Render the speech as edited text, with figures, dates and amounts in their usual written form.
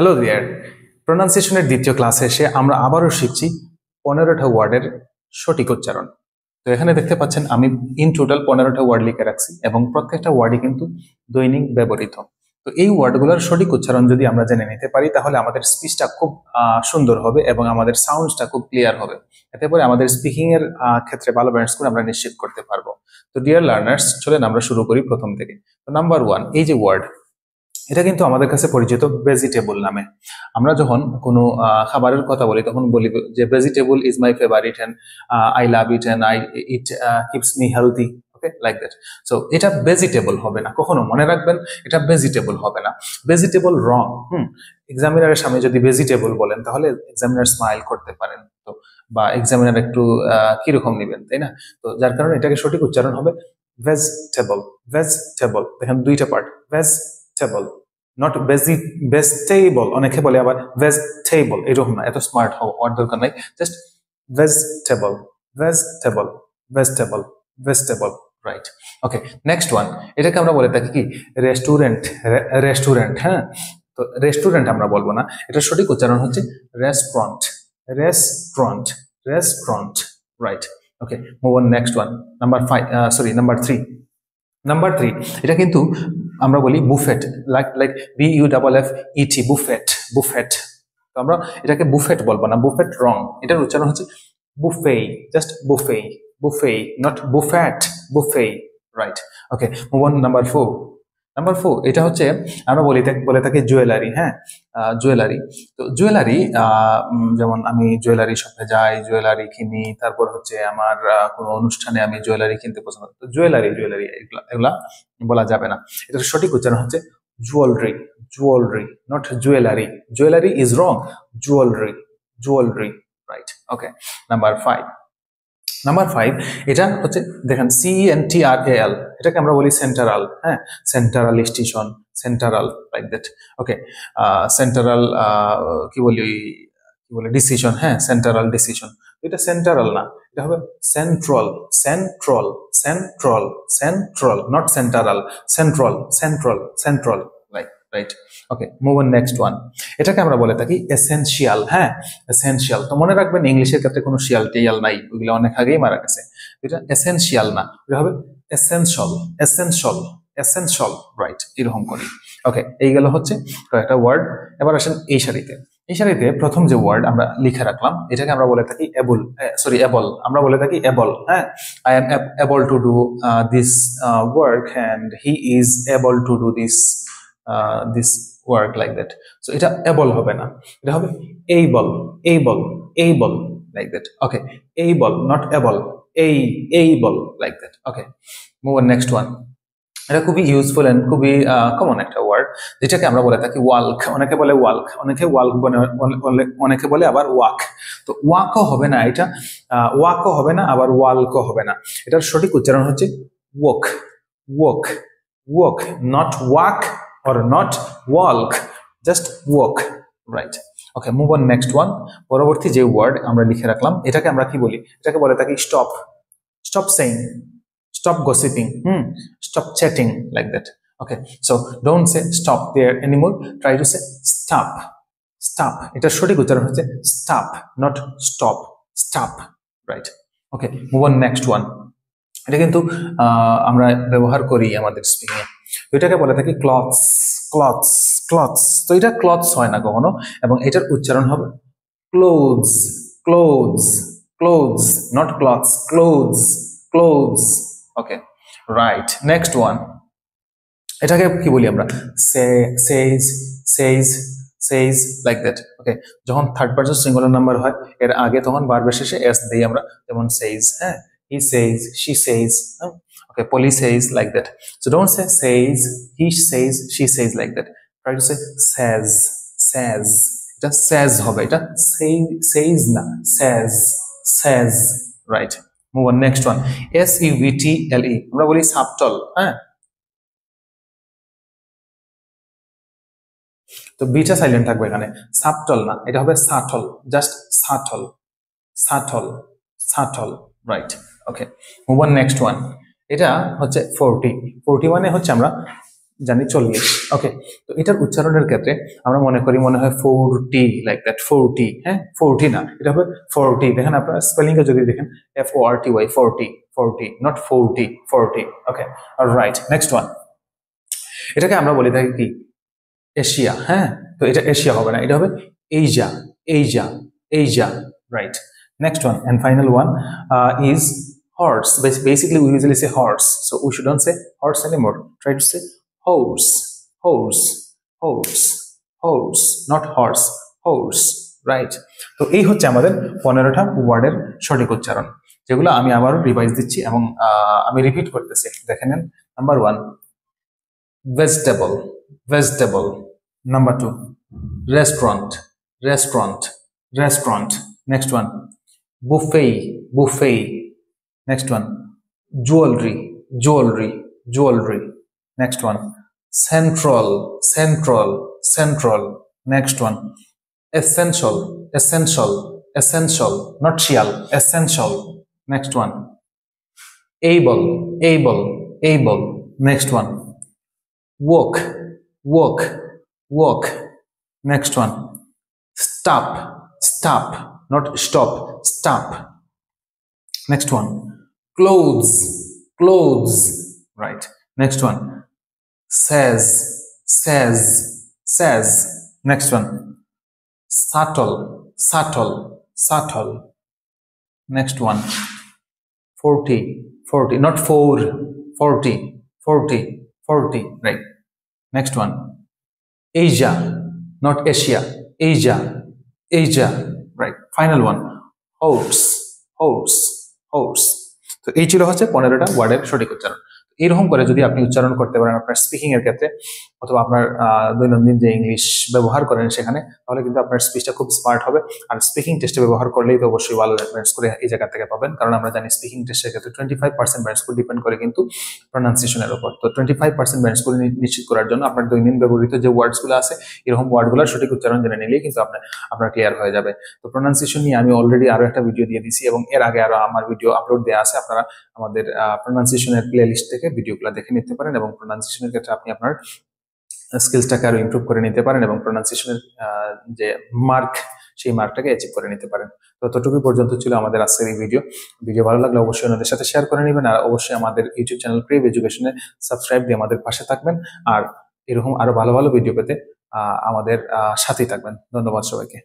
Hello দেয়ার, প্রোনাউন্সিয়েশনের দ্বিতীয় ক্লাসে এসে আমরা আবারও শিখছি 15টা ওয়ার্ডের সঠিক উচ্চারণ। তো এখানে দেখতে পাচ্ছেন আমি ইন টোটাল 15টা ওয়ার্ড লিখে রাখছি এবং প্রত্যেকটা ওয়ার্ডই কিন্তু দৈনিক ব্যবহৃত। তো এই ওয়ার্ডগুলোর সঠিক উচ্চারণ যদি আমরা জেনে নিতে পারি তাহলে আমাদের স্পিচটা খুব সুন্দর হবে এবং আমাদের সাউন্ডসটা খুব ক্লিয়ার হবে। এতে করে আমাদের স্পিকিং এর ক্ষেত্রে ভালো স্কোর আমরা নিশ্চিত করতে পারবো। তো ডিয়ার লার্নার্স, চলেন আমরা শুরু করি প্রথম থেকে। তো নাম্বার 1, এই যে ওয়ার্ড, এটা কিন্তু আমাদের কাছে পরিচিত ভেজিটেবল নামে। আমরা যখন কোনো খাবারের কথা বলি তখন বলি যে vegetable is my favourite and I love it and I it keeps me healthy, okay, like that. So এটা ভেজিটেবল হবে না, কখনো মনে রাখবেন, এটা ভেজিটেবল হবে না। ভেজিটেবল রং। এক্সামিনারের সামনে যদি ভেজিটেবল বলেন তাহলে এক্সামিনার স্মাইল করতে পারেন, তো বা এক্সামিনার একটু কিরকম নেবেন, তাই না? তো যার কারণে এটাকে সঠিক উচ্চারণ হবে ভেজিটেবল। ভেজিটেবল, দেখেন দুইটা পার্ট, ভেজিটেবল, নট ভেজিটেবল। অনেকে বলে আবার ভেজিটেবল, এরকম না, এত স্মার্ট হওয়ার দরকার নাই। Just vegetable, vegetable, vegetable, vegetable, right. Okay, next one, এটাকে আমরা বলে থাকি কি রেস্টুরেন্ট। রেস্টুরেন্ট, হ্যাঁ। তো রেস্টুরেন্ট আমরা বলবো না, এটা সঠিক উচ্চারণ হচ্ছে restaurant, restaurant, restaurant, right. Okay, move on next one, number 5, sorry number 3। Number 3, এটা কিন্তু আমরা বলি buffet, like BUFFET, buffet, buffet. তো আমরা এটাকে বুফেট বলবো না, বুফেট রং, এটার উচ্চারণ হচ্ছে buffet, just buffet, buffet, not buffet, buffet, right. Okay, move on number 4। Number 4, এটা হচ্ছে আমরা বলে থাকি জুয়েলারি, হ্যাঁ, জুয়েলারি। তো জুয়েলারি, যেমন আমি জুয়েলারি শপে যাই, জুয়েলারি কিনি, তারপর হচ্ছে আমার কোনো অনুষ্ঠানে আমি জুয়েলারি কিনতে পছন্দ করি। তো জুয়েলারি, জুয়েলারি এগুলা বলা যাবে না, এটার সঠিক উচ্চারণ হচ্ছে jewellery, jewellery, not jewellery. Jewellery is wrong, jewellery, jewellery, right. Okay, number 5। Number 5, এটা হচ্ছে দেখেন CENTRAL, এটাকে আমরা বলি সেন্ট্রাল, হ্যাঁ, central station, central, like that. Okay, central কি বলে ডিসিশন, হ্যাঁ, সেন্ট্রাল ডিসিশন। এটা সেন্ট্রাল না, এটা হবে central, central, central, central, not central, central, central, central, right. Okay, move on next one, এটাকে আমরা বলে থাকি এসেনশিয়াল, হ্যাঁ, এসেনশিয়াল। তো মনে রাখবেন ইংলিশের ক্ষেত্রে কোনো শিয়াল টিয়াল নাই, ওইগুলো অনেক আগেই মারা গেছে। এটা এসেনশিয়াল না, এটা হবে এসেনশিয়াল, এসেনশিয়াল, এসেনশিয়াল, রাইট, এরকম করি। ওকে, এই গেল হচ্ছে কয়েকটা ওয়ার্ড। এবার আসেন এই সারিতে। এই সারিতে প্রথম যে ওয়ার্ড আমরা লিখে রাখলাম এটাকে আমরা বলে থাকি এবল, সরি এবল, আমরা বলে থাকি এবল, হ্যাঁ। I am able to do this work and he is able to do this work, like that. So এটা এবল হবে না, এটা হবে able, able, able, like that. Okay, able, not able, able, like that. Okay, move on next one. এটা খুবই useful and খুবই common একটা word, যেটাকে আমরা বলে থাকি ওয়াল্ক। অনেকে বলে ওয়াল্ক, অনেকে ওয়াল্ক অনেকে বলে আবার ওয়াক। তো ওয়াকও হবে না, এটা ওয়াকও হবে না, আবার ওয়াল্কও হবে না। এটার সঠিক উচ্চারণ হচ্ছে walk, walk, walk, not walk or not walk, just walk, right. Okay, move on next one. পরবর্তী যে ওয়ার্ড আমরা লিখে রাখলাম এটাকে আমরা কি বলি, এটাকে বলে থাকি stop, stop saying, stop gossiping, stop chatting, like that. Okay, so don't say stop there anymore, try to say stop, stop. এটা সঠিক উচ্চারণ হচ্ছে stop, not stop, stop, right. Okay, move on next one. এটা কিন্তু আমরা ব্যবহার করি আমাদের স্পিকিং এ। তো এটাকে বলে থাকি ক্লথস, ক্লথস, ক্লথস। তো এটা ক্লথস হয় না কখনো, এবং এটার উচ্চারণ হবে clothes, clothes, clothes, not clothes, clothes, clothes. Okay, right. Next one, এটাকে কি বলি আমরা, সেজ, সেজ, সেজ, লাইক দ্যাট। ওকে, যখন থার্ড পারসন সিঙ্গুলার নাম্বার হয় এর আগে তখন বারবার শেষে এস দিই আমরা, যেমন সেজ, হ্যাঁ, he says, she says, okay, Polly says, like that. So don't say says, he says, she says, like that. Try to say says, says. It says hobe, it says na, says, says, right. Move on next one, SUBTLE, আমরা বলি সাবটল, হ্যাঁ। তো beta silent থাকবে এখানে, সাবটল না, এটা হবে subtle, just subtle, subtle, subtle, right. Okay, move on next one. এটা হচ্ছে 40, 41 হচ্ছে আমরা জানি 40। ওকে, তো এটার উচ্চারণের ক্ষেত্রে আমরা মনে হয় 40 লাইক দ্যাট, 40, হ্যাঁ 40 না, এটা হবে 40। দেখেন আপনারা স্পেলিং এ যদি দেখেন FORTY, 40, not 40। Okay, alright, next one. এটাকে আমরা বলে থাকি কি এশিয়া, হ্যাঁ, তো এটা এশিয়া হবে না, এটা হবে এইজা, এইজা, এইজা, right. Next one and final one is horse. Basically, we usually say horse, so we shouldn't say horse anymore. Try to say horse, horse, horse, horse, not horse, horse, right? তো এই হচ্ছে আমাদের 15টা ওয়ার্ডের সঠিক উচ্চারণ, যেগুলো আমি আবারও রিভাইজ দিচ্ছি এবং আমি রিপিট করতেছি। দেখে নেন। Number 1, vegetable, vegetable. Number 2, restaurant, restaurant, restaurant. Next one, buffet, buffet. Next one, jewelry, jewelry, jewelry. Next one, central, central, central. Next one, essential, essential, essential, not shall, essential. Next one, able, able, able. Next one, walk, walk, walk. Next one, stop, stop, not stop, stop. Next one, clothes, clothes, right. Next one, says, says, says. Next one, subtle, subtle, subtle. Next one, 40, 40, not 4, 40, 40, 40, right. Next one, Asia, not Asia, Asia, Asia, right. Final one, horse, horse, horse. তো এই ছিল হচ্ছে 15টা ওয়ার্ডের সঠিক উচ্চারণ। এরকম করে যদি আপনি উচ্চারণ করতে পারেন আপনার স্পিকিং এর ক্ষেত্রে অথবা আপনার দৈনন্দিন যে ইংলিশ ব্যবহার করেন সেখানে, তাহলে কিন্তু আপনার স্পিচটা খুব স্মার্ট হবে। আর স্পিকিং টেস্টে ব্যবহার করলেই তো অবশ্যই ভালো ব্যান্ড স্কোর এই জায়গা থেকে পাবেন, কারণ আমরা জানি স্পিকিং টেস্টের ক্ষেত্রে 25% ব্যান্ড স্কোর ডিপেন্ড করে কিন্তু প্রোনাউন্সিয়েশনের উপর। তো 25% ব্যান্ড স্কোর নিশ্চিত করার জন্য আপনার দৈনন্দিন ব্যবহৃত যে ওয়ার্ডসগুলো আছে এরকম ওয়ার্ডগুলোর সঠিক উচ্চারণ জেনে নিলেই কিন্তু আপনার ক্লিয়ার হয়ে যাবে। তো প্রোনাউন্সিয়েশন নিয়ে আমি অলরেডি আরো একটা ভিডিও দিয়ে দিয়েছি এবং এর আগে আরো আমার ভিডিও আপলোড দেওয়া আছে, আপনারা আমাদের প্রোনাউন্সিয়েশনের প্লে লিস্ট থেকে ভিডিওগুলো দেখে নিতে পারেন এবং প্রোনাউন্সিয়েশনের ক্ষেত্রে আপনি আপনার স্কিলসটাকে আরো ইমপ্রুভ করে নিতে পারেন এবং প্রোনাউন্সিয়েশনের যে মার্ক সেই মার্কটাকে অ্যাচিভ করে নিতে পারেন। তো ততটুকু পর্যন্ত ছিল আমাদের আজকের এই ভিডিও ভালো লাগলে অবশ্যই ওনাদের সাথে শেয়ার করে নেবেন, আর অবশ্যই আমাদের ইউটিউব চ্যানেল ক্রেভ এডুকেশনে সাবস্ক্রাইব দিয়ে আমাদের পাশে থাকবেন, আর এরকম আরো ভালো ভালো ভিডিও পেতে আমাদের সাথেই থাকবেন। ধন্যবাদ সবাইকে।